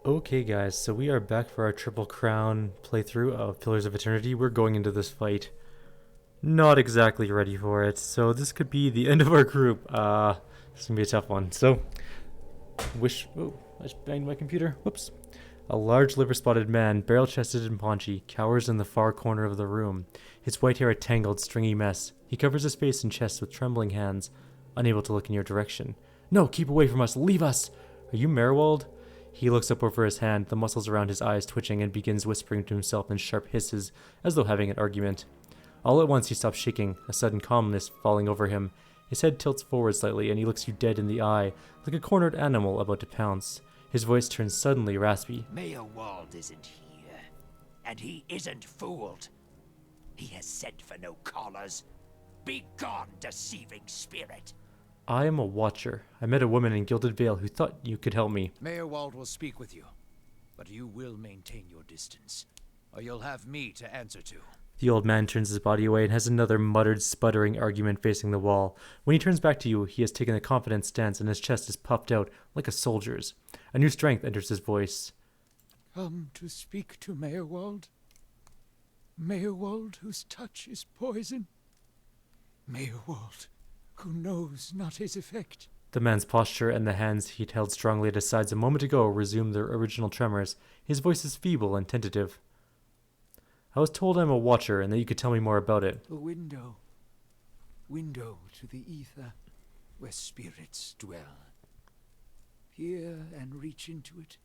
Okay guys, so we are back for our Triple Crown playthrough of Pillars of Eternity. We're going into this fight not exactly ready for it, so this could be the end of our group. This is gonna be a tough one. So, I just banged my computer. Whoops. A large liver-spotted man, barrel-chested and paunchy, cowers in the far corner of the room. His white hair a tangled, stringy mess. He covers his face and chest with trembling hands, unable to look in your direction. No, keep away from us! Leave us! Are you Maerwald? He looks up over his hand, the muscles around his eyes twitching, and begins whispering to himself in sharp hisses, as though having an argument. All at once he stops shaking, a sudden calmness falling over him. His head tilts forward slightly, and he looks you dead in the eye, like a cornered animal about to pounce. His voice turns suddenly raspy. Maerwald isn't here, and he isn't fooled. He has sent for no callers. Be gone, deceiving spirit. I am a watcher. I met a woman in Gilded Vale who thought you could help me. Maerwald will speak with you, but you will maintain your distance, or you'll have me to answer to. The old man turns his body away and has another muttered, sputtering argument facing the wall. When he turns back to you, he has taken a confident stance and his chest is puffed out like a soldier's. A new strength enters his voice. Come to speak to Maerwald? Maerwald whose touch is poison? Maerwald who knows not his effect? The man's posture and the hands he'd held strongly at his sides a moment ago resume their original tremors. His voice is feeble and tentative. I was told I'm a watcher and that you could tell me more about it. A window. Window to the ether, where spirits dwell. Hear and reach into it.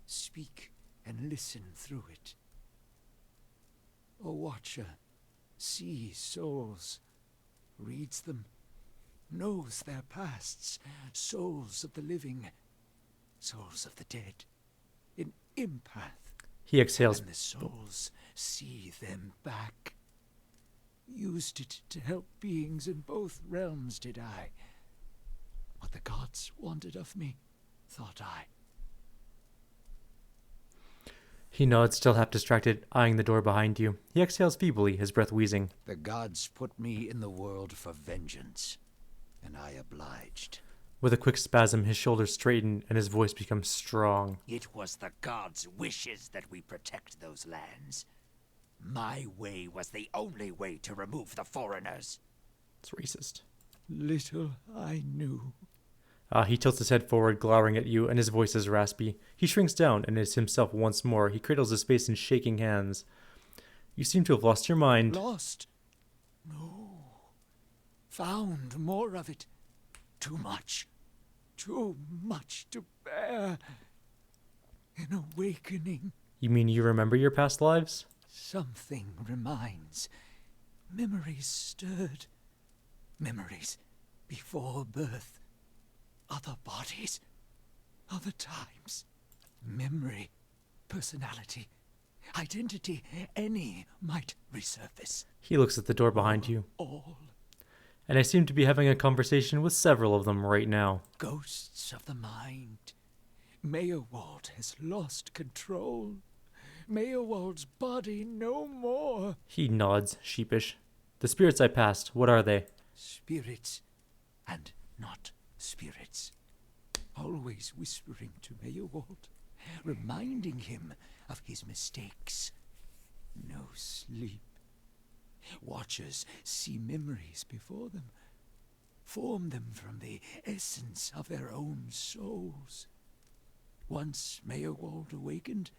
Speak and listen through it. A watcher sees souls, reads them, knows their pasts, souls of the living, souls of the dead, in empath. He exhales. And the souls see them back. Used it to help beings in both realms, did I. What the gods wanted of me, thought I. He nods, still half distracted, eyeing the door behind you. He exhales feebly, his breath wheezing. The gods put me in the world for vengeance, and I obliged. With a quick spasm, his shoulders straighten and his voice becomes strong. It was the gods' wishes that we protect those lands. My way was the only way to remove the foreigners. It's racist. Little I knew. He tilts his head forward, glowering at you, and his voice is raspy. He shrinks down and is himself once more. He cradles his face in shaking hands. You seem to have lost your mind. Lost? No. Found more of it. Too much. Too much to bear. An awakening. You mean you remember your past lives? Something reminds. Memories stirred. Memories before birth. Other bodies. Other times. Memory. Personality. Identity. Any might resurface. He looks at the door behind you. All. And I seem to be having a conversation with several of them right now. Ghosts of the mind. Maerwald has lost control. Maerwald's body no more. He nods, sheepish. The spirits I passed, what are they? Spirits and not spirits. Always whispering to Maerwald, reminding him of his mistakes. No sleep. Watchers see memories before them, form them from the essence of their own souls. Once Maerwald awakened,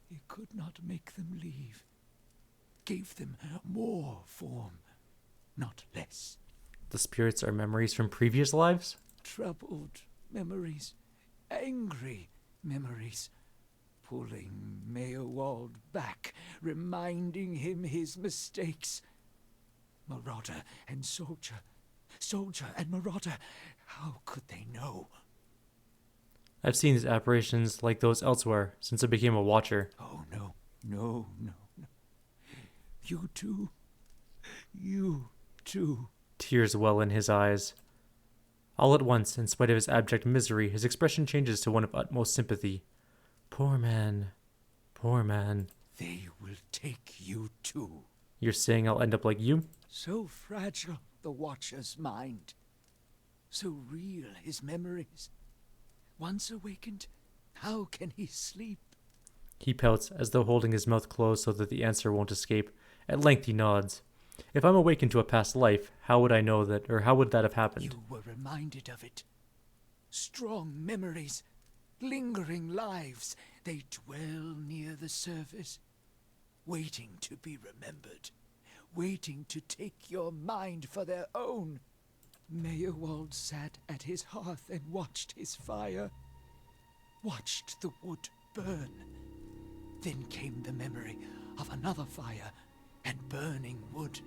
he could not make them leave. Gave them more form, not less. The spirits are memories from previous lives? Troubled memories, angry memories, pulling Maerwald back, reminding him his mistakes. Marauder and soldier, soldier and marauder, how could they know? I've seen these apparitions like those elsewhere since I became a watcher. Oh, no, no, no, no. You too. You too. Tears well in his eyes. All at once, in spite of his abject misery, his expression changes to one of utmost sympathy. Poor man. Poor man. They will take you too. You're saying I'll end up like you? So fragile the Watcher's mind. So real his memories. Once awakened, How can he sleep? He pouts, as though holding his mouth closed so that the answer won't escape. At length he nods. If I'm awakened to a past life, how would I know that, or how would that have happened? You were reminded of it. Strong memories, lingering lives, they dwell near the surface, waiting to be remembered, waiting to take your mind for their own. Maerwald sat at his hearth and watched his fire, watched the wood burn. Then came the memory of another fire and burning wood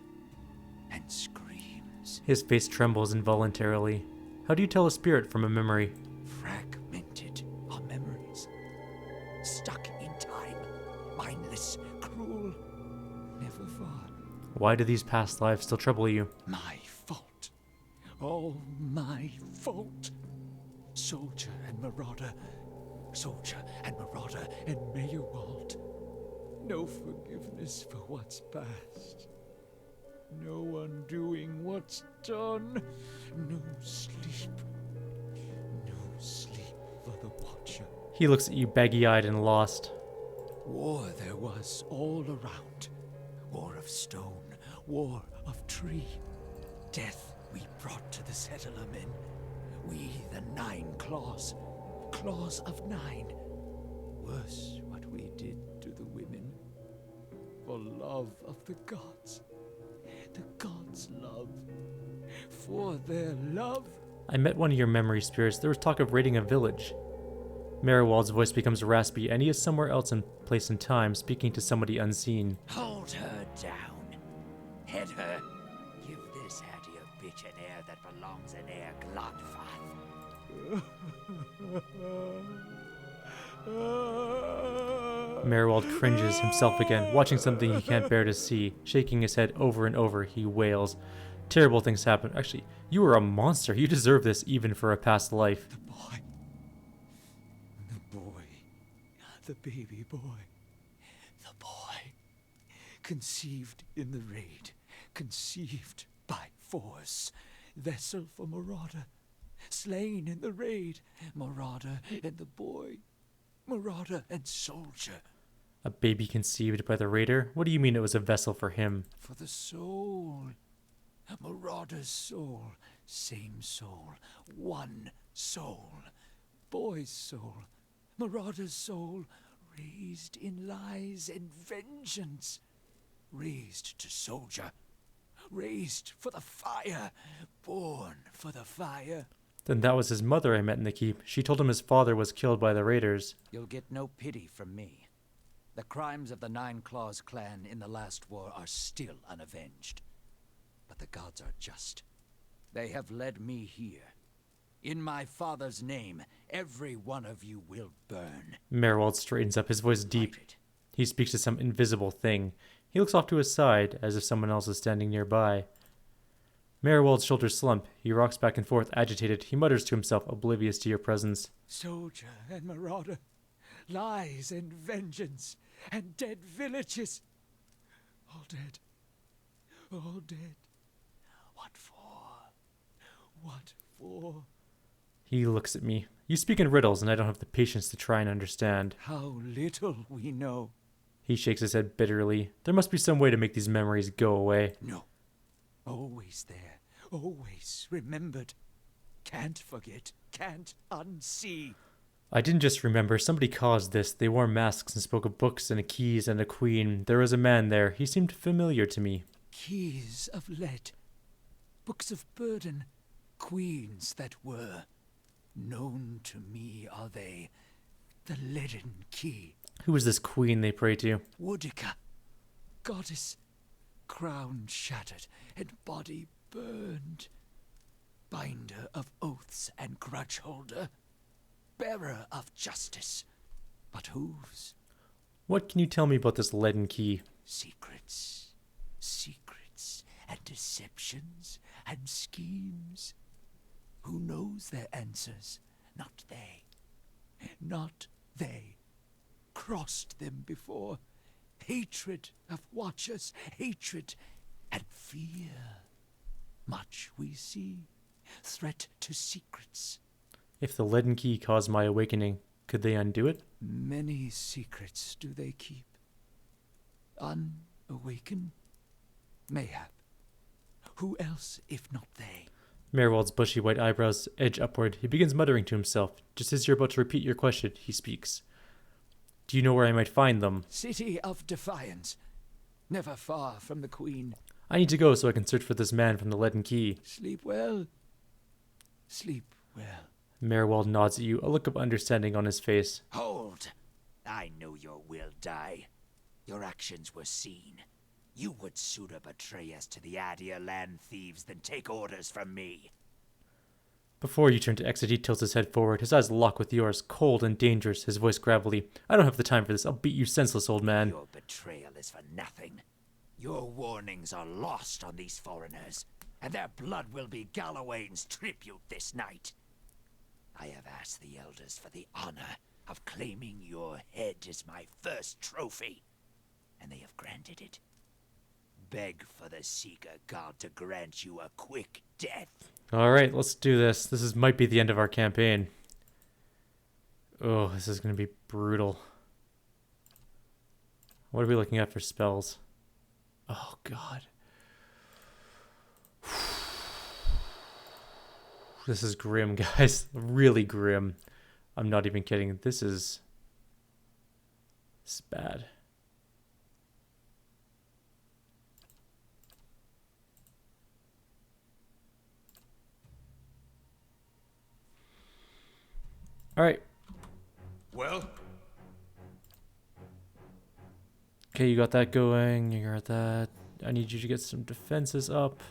and screams. His face trembles involuntarily. How do you tell a spirit from a memory? Fragmented are memories, stuck in time, mindless, cruel, never far. Why do these past lives still trouble you? My fault. All my fault. Soldier and marauder. Soldier and marauder and Maerwald. No forgiveness for what's past. No undoing what's done. No sleep. No sleep for the Watcher. He looks at you baggy-eyed and lost. War there was all around. War of stone. War of tree. Death we brought to the settler men. We, the 9 claws. Claws of 9. Worse what we did to the women. For love of the gods. The gods' love. For their love. I met one of your memory spirits. There was talk of raiding a village. Maerwald's voice becomes raspy, and he is somewhere else in place and time, speaking to somebody unseen. Hold her down. Head her. Give this her to your bitch an air that belongs in air Glodfath. Maerwald cringes himself again, watching something he can't bear to see. Shaking his head over and over, he wails. Terrible things happen. Actually, you are a monster. You deserve this even for a past life. The boy. The boy. The baby boy. The boy. Conceived in the raid. Conceived by force. Vessel for marauder. Slain in the raid. Marauder and the boy. Marauder and soldier. A baby conceived by the raider? What do you mean it was a vessel for him? For the soul. Marauder's soul. Same soul. One soul. Boy's soul. Marauder's soul. Raised in lies and vengeance. Raised to soldier. Raised for the fire. Born for the fire. Then that was his mother I met in the keep. She told him his father was killed by the raiders. You'll get no pity from me. The crimes of the 9 Claws clan in the last war are still unavenged. But the gods are just. They have led me here. In my father's name, every one of you will burn. Maerwald straightens up, his voice deep. Fight it. He speaks to some invisible thing. He looks off to his side, as if someone else is standing nearby. Maerwald's shoulders slump. He rocks back and forth, agitated. He mutters to himself, oblivious to your presence. Soldier and marauder. Lies and vengeance. And dead villages. All dead. All dead. What for? What for? He looks at me. You speak in riddles, and I don't have the patience to try and understand. How little we know. He shakes his head bitterly. There must be some way to make these memories go away. No. Always there. Always remembered. Can't forget. Can't unsee. I didn't just remember. Somebody caused this. They wore masks and spoke of books and keys and a queen. There was a man there. He seemed familiar to me. Keys of lead. Books of burden. Queens that were. Known to me are they. The leaden key. Who is this queen they pray to? Woodica. Goddess. Crown shattered and body burned. Binder of oaths and grudge holder. Bearer of justice. But whose? What can you tell me about this leaden key? Secrets. Secrets and deceptions and schemes. Who knows their answers? Not they. Not they. Crossed them before. Hatred of watchers, hatred and fear. Much we see. Threat to secrets. If the leaden key caused my awakening, Could they undo it? Many secrets do they keep. Unawakened? Mayhap. Who else if not they? Maerwald's bushy white eyebrows edge upward. He begins muttering to himself. Just as you're about to repeat your question, he speaks. Do you know where I might find them? City of Defiance. Never far from the Queen. I need to go so I can search for this man from the leaden key. Sleep well. Sleep well. Maerwald nods at you, a look of understanding on his face. Hold! I know your will die. Your actions were seen. You would sooner betray us to the Adia land thieves than take orders from me. Before you turn to exit, he tilts his head forward, his eyes lock with yours, cold and dangerous, his voice gravelly. I don't have the time for this. I'll beat you senseless, old man. Your betrayal is for nothing. Your warnings are lost on these foreigners, and their blood will be Gallowayne's tribute this night. I have asked the elders for the honor of claiming your head as my first trophy, and they have granted it. Beg for the Seeker God to grant you a quick death. Alright, let's do this. This might be the end of our campaign. Oh, this is going to be brutal. What are we looking at for spells? Oh, God. This is grim, guys. Really grim. I'm not even kidding. This is bad. All right. Well? Okay, you got that going. You got that. I need you to get some defenses up.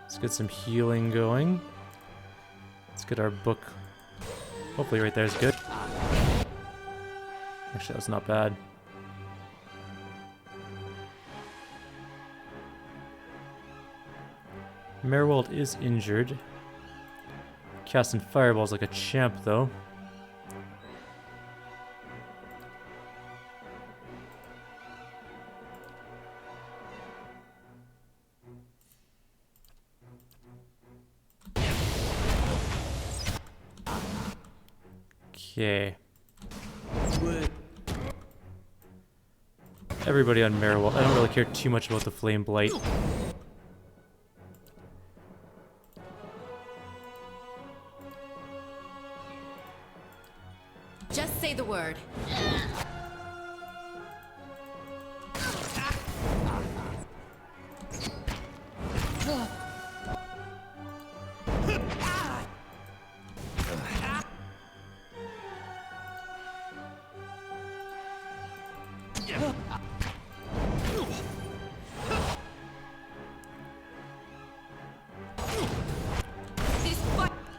Let's get some healing going. Let's get our book. Hopefully right there is good. Actually, that was not bad. Maerwald is injured. Casting fireballs like a champ, though. Okay. Everybody on Maerwald. I don't really care too much about the Flame Blight. Just say the word.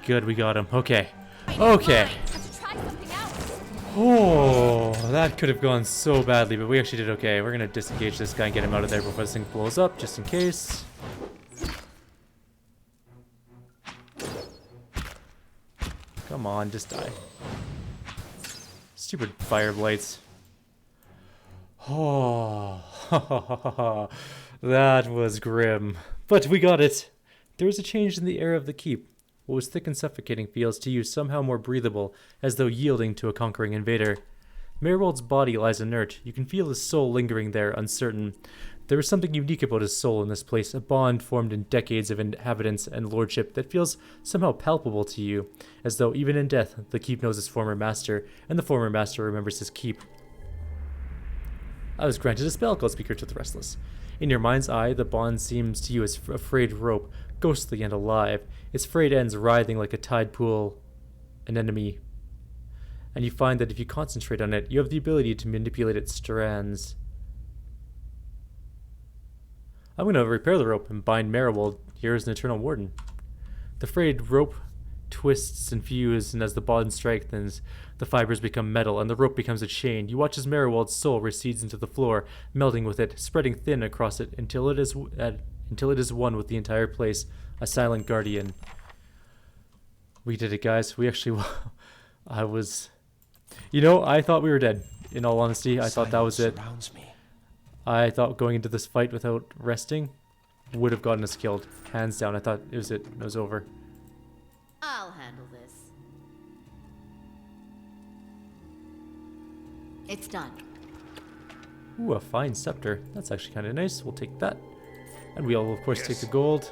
Good, we got him. Okay. Okay. Oh, that could have gone so badly, but we actually did okay. We're gonna disengage this guy and get him out of there before this thing blows up, just in case. Come on, just die. Stupid fire blights. Oh, that was grim. But we got it. There was a change in the air of the keep. What was thick and suffocating feels to you somehow more breathable, as though yielding to a conquering invader. Maerwald's body lies inert. You can feel his soul lingering there, uncertain. There is something unique about his soul in this place, a bond formed in decades of inhabitants and lordship that feels somehow palpable to you, as though even in death, the keep knows its former master, and the former master remembers his keep. I was granted a spell called Speaker to the Restless. In your mind's eye, the bond seems to you as a frayed rope, ghostly and alive, its frayed ends writhing like a tide pool, an enemy. And you find that if you concentrate on it, you have the ability to manipulate its strands. I'm going to repair the rope and bind Maerwald here as an Eternal Warden. The frayed rope twists and fuses, and as the bond strengthens, the fibers become metal, and the rope becomes a chain. You watch as Maerwald's soul recedes into the floor, melting with it, spreading thin across it until it is one with the entire place, a silent guardian. We did it, guys. We actually... I was... You know, I thought we were dead. In all honesty, I thought that was it. Surrounds me. I thought going into this fight without resting would have gotten us killed. Hands down, I thought it was it. It was over. I'll handle this. It's done. Ooh, a fine scepter. That's actually kind of nice. We'll take that. And we'll, of course, take the gold.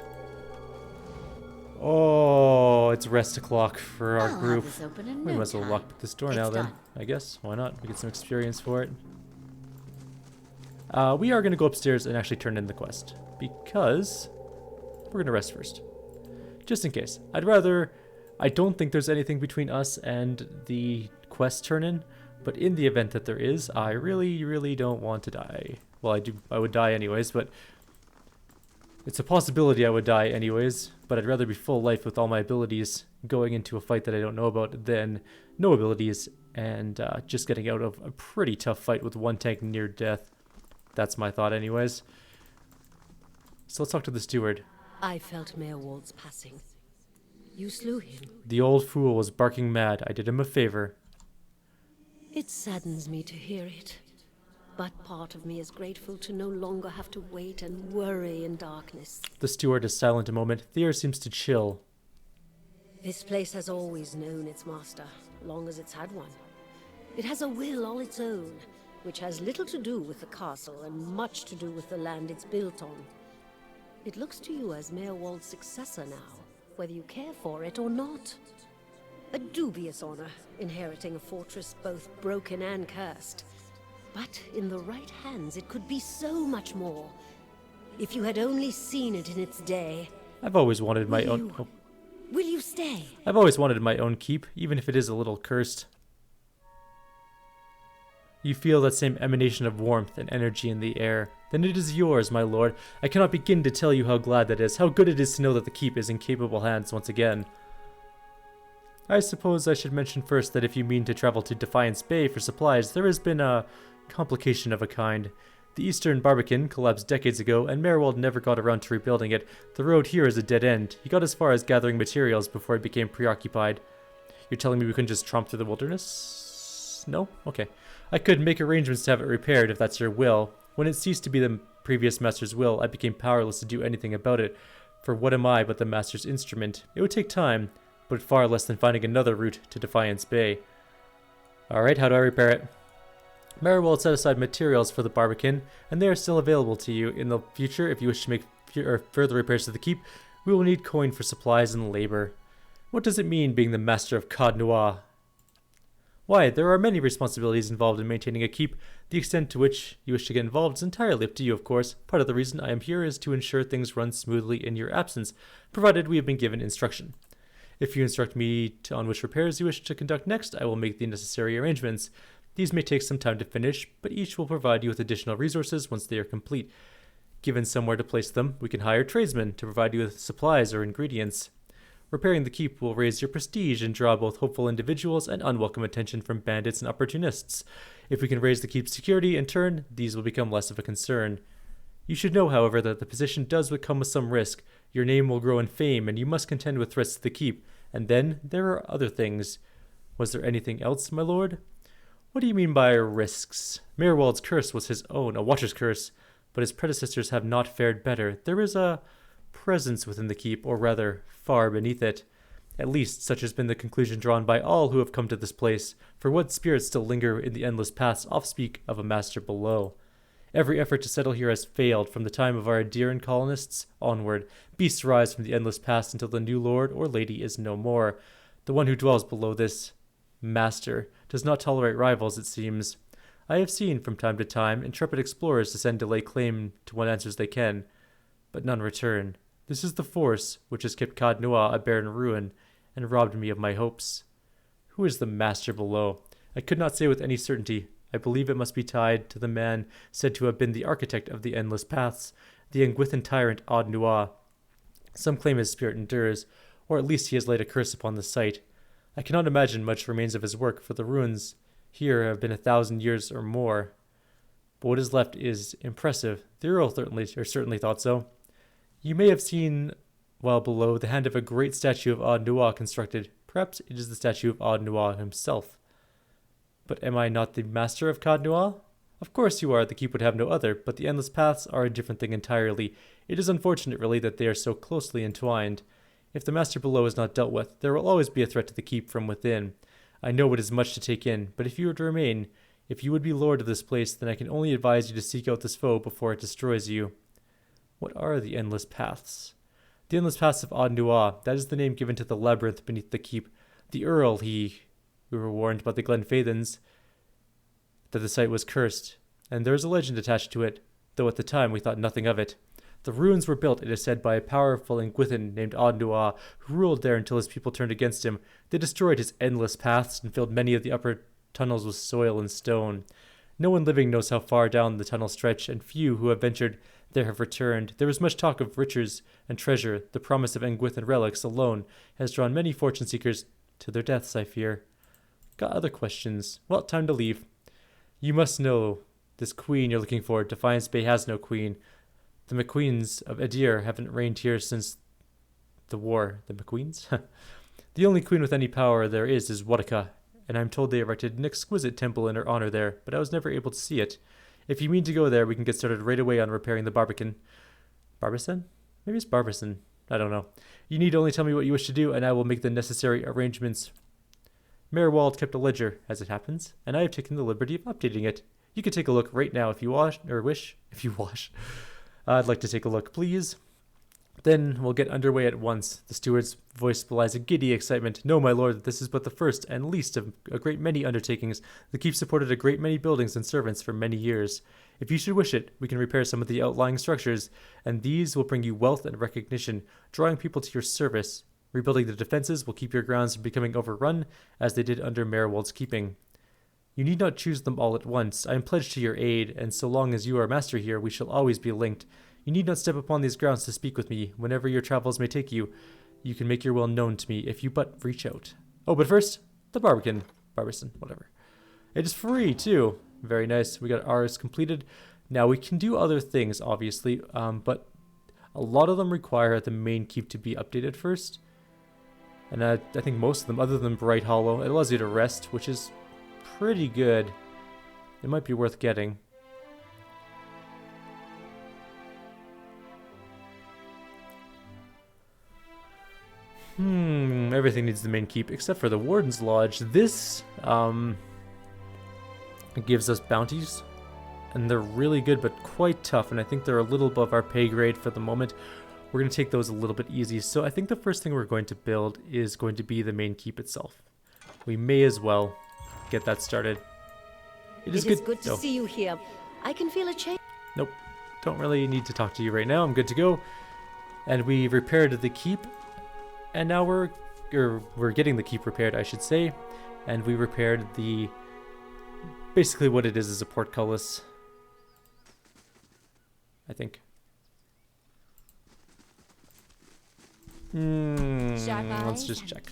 Oh, it's rest o'clock for our I'll group. have this open in We no might as well time. lock this door It's now then. done. I guess. Why not? We get some experience for it. We are going to go upstairs and actually turn in the quest. Because we're going to rest first. Just in case. I don't think there's anything between us and the quest turn-in. But in the event that there is, I really, really don't want to die. Well, I would die anyways, but... It's a possibility I would die anyways, but I'd rather be full life with all my abilities going into a fight that I don't know about than no abilities and just getting out of a pretty tough fight with one tank near death. That's my thought anyways. So let's talk to the steward. I felt Maerwald's passing. You slew him. The old fool was barking mad. I did him a favor. It saddens me to hear it. But part of me is grateful to no longer have to wait and worry in darkness. The steward is silent a moment. The air seems to chill. This place has always known its master, long as it's had one. It has a will all its own, which has little to do with the castle and much to do with the land it's built on. It looks to you as Maerwald's successor now, whether you care for it or not. A dubious honor, inheriting a fortress both broken and cursed. But in the right hands, it could be so much more. If you had only seen it in its day. I've always wanted my own... Oh. Will you stay? I've always wanted my own keep, even if it is a little cursed. You feel that same emanation of warmth and energy in the air. Then it is yours, my lord. I cannot begin to tell you how glad that is, how good it is to know that the keep is in capable hands once again. I suppose I should mention first that if you mean to travel to Defiance Bay for supplies, there has been a complication of a kind. The Eastern Barbican collapsed decades ago, and Maerwald never got around to rebuilding it. The road here is a dead end. He got as far as gathering materials before he became preoccupied. You're telling me we couldn't just tromp through the wilderness? No? Okay. I could make arrangements to have it repaired if that's your will. When it ceased to be the previous master's will, I became powerless to do anything about it. For what am I but the master's instrument? It would take time, but far less than finding another route to Defiance Bay. Alright, how do I repair it? Maerwald set aside materials for the Barbican, and they are still available to you. In the future, if you wish to make further repairs to the keep, we will need coin for supplies and labor. What does it mean being the master of Cod Noir? Why, there are many responsibilities involved in maintaining a keep. The extent to which you wish to get involved is entirely up to you, of course. Part of the reason I am here is to ensure things run smoothly in your absence, provided we have been given instruction. If you instruct me on which repairs you wish to conduct next, I will make the necessary arrangements. These may take some time to finish, but each will provide you with additional resources once they are complete. Given somewhere to place them, we can hire tradesmen to provide you with supplies or ingredients. Repairing the keep will raise your prestige and draw both hopeful individuals and unwelcome attention from bandits and opportunists. If we can raise the keep's security, in turn, these will become less of a concern. You should know, however, that the position does come with some risk. Your name will grow in fame, and you must contend with threats to the keep. And then, there are other things. Was there anything else, my lord? What do you mean by risks? Maerwald's curse was his own, a watcher's curse, but his predecessors have not fared better. There is a presence within the keep, or rather, far beneath it. At least, such has been the conclusion drawn by all who have come to this place, for what spirits still linger in the endless paths oft speak of a master below. Every effort to settle here has failed from the time of our Adiran colonists onward. Beasts rise from the endless past until the new lord or lady is no more. The one who dwells below this master does not tolerate rivals, it seems. I have seen, from time to time, intrepid explorers descend to lay claim to what answers they can, but none return. This is the force which has kept Cod Noir a barren ruin, and robbed me of my hopes. Who is the master below? I could not say with any certainty. I believe it must be tied to the man said to have been the architect of the endless paths, the Anguithan tyrant Cod Noir. Some claim his spirit endures, or at least he has laid a curse upon the site. I cannot imagine much remains of his work, for the ruins here have been 1,000 years or more. But what is left is impressive. The Earl certainly thought so. You may have seen, while below, the hand of a great statue of Cod Noir constructed. Perhaps it is the statue of Ad Noir himself. But am I not the master of Cad Noir? Of course you are, the keep would have no other, but the endless paths are a different thing entirely. It is unfortunate, really, that they are so closely entwined. If the master below is not dealt with, there will always be a threat to the keep from within. I know it is much to take in, but if you were to remain, if you would be lord of this place, then I can only advise you to seek out this foe before it destroys you. What are the endless paths? The endless paths of Ad Noir, that is the name given to the labyrinth beneath the keep. The Earl, we were warned by the Glenfathans that the site was cursed, and there is a legend attached to it, though at the time we thought nothing of it. The ruins were built, it is said, by a powerful Ingwithan named Ad Noir, who ruled there until his people turned against him. They destroyed his endless paths and filled many of the upper tunnels with soil and stone. No one living knows how far down the tunnel stretch, and few who have ventured there have returned. There was much talk of riches and treasure. The promise of Ingwithan relics alone has drawn many fortune seekers to their deaths, I fear. Got other questions? Well, time to leave. You must know this queen you're looking for. Defiance Bay has no queen. The McQueens of Adir haven't reigned here since the war. The McQueens? The only queen with any power there is Wadaka, and I'm told they erected an exquisite temple in her honor there, but I was never able to see it. If you mean to go there, we can get started right away on repairing the Barbican. Barbicen? Maybe it's Barbicen. I don't know. You need only tell me what you wish to do, and I will make the necessary arrangements. Maerwald kept a ledger, as it happens, and I have taken the liberty of updating it. You can take a look right now if you wish. I'd like to take a look, please. Then we'll get underway at once. The steward's voice belies a giddy excitement. No, my lord, this is but the first and least of a great many undertakings. The keep supported a great many buildings and servants for many years. If you should wish it, we can repair some of the outlying structures, and these will bring you wealth and recognition, drawing people to your service. Rebuilding the defenses will keep your grounds from becoming overrun, as they did under Maerwald's keeping. You need not choose them all at once. I am pledged to your aid, and so long as you are master here, we shall always be linked. You need not step upon these grounds to speak with me. Whenever your travels may take you, you can make your will known to me if you but reach out. Oh, but first, the Barbicen, whatever. It is free, too. Very nice. We got ours completed. Now, we can do other things, obviously, but a lot of them require the main keep to be updated first. And I think most of them, other than Bright Hollow, it allows you to rest, which is pretty good. It might be worth getting. Everything needs the main keep except for the Warden's Lodge. This gives us bounties, and they're really good but quite tough, and I think they're a little above our pay grade for the moment. We're going to take those a little bit easy. So I think the first thing we're going to build is going to be the main keep itself. We may as well get that started. It is good to see you here. I can feel a change. Nope. Don't really need to talk to you right now. I'm good to go. And we repaired the keep. And now we're getting the keep repaired, I should say. And we repaired the... Basically what it is a portcullis. I think. Let's just check.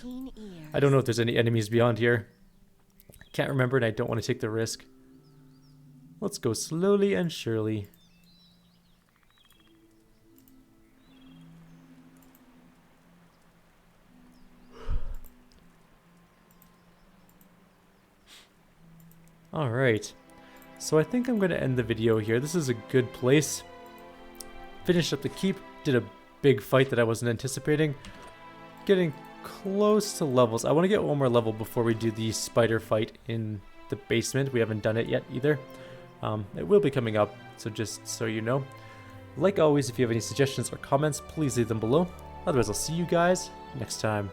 I don't know if there's any enemies beyond here. Can't remember and I don't want to take the risk. Let's go slowly and surely. Alright. So I think I'm going to end the video here. This is a good place. Finished up the keep. Did a big fight that I wasn't anticipating. Getting close to levels. I want to get one more level before we do the spider fight in the basement. We haven't done it yet either. It will be coming up, so just so you know. Like always, if you have any suggestions or comments, please leave them below. Otherwise, I'll see you guys next time.